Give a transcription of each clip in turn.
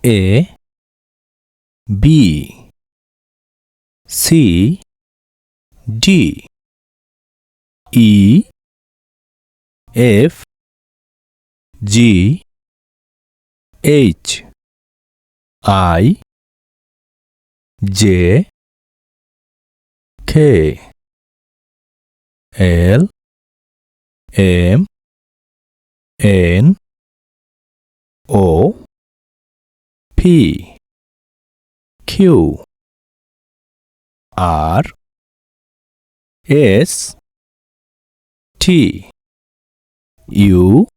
A B C D E F G H I J K L M N O P Q R S T U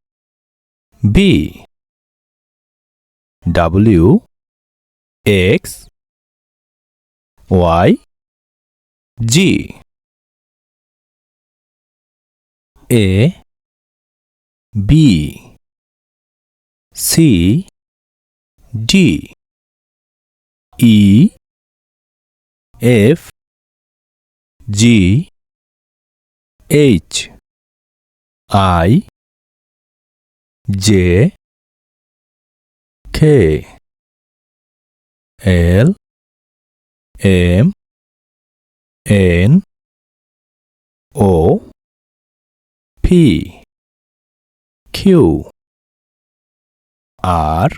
V W X Y G A B C D E F G H I J K L M N O P Q R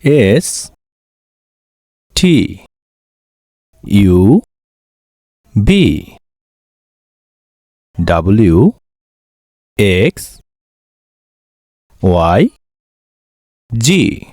S T U V W X Y G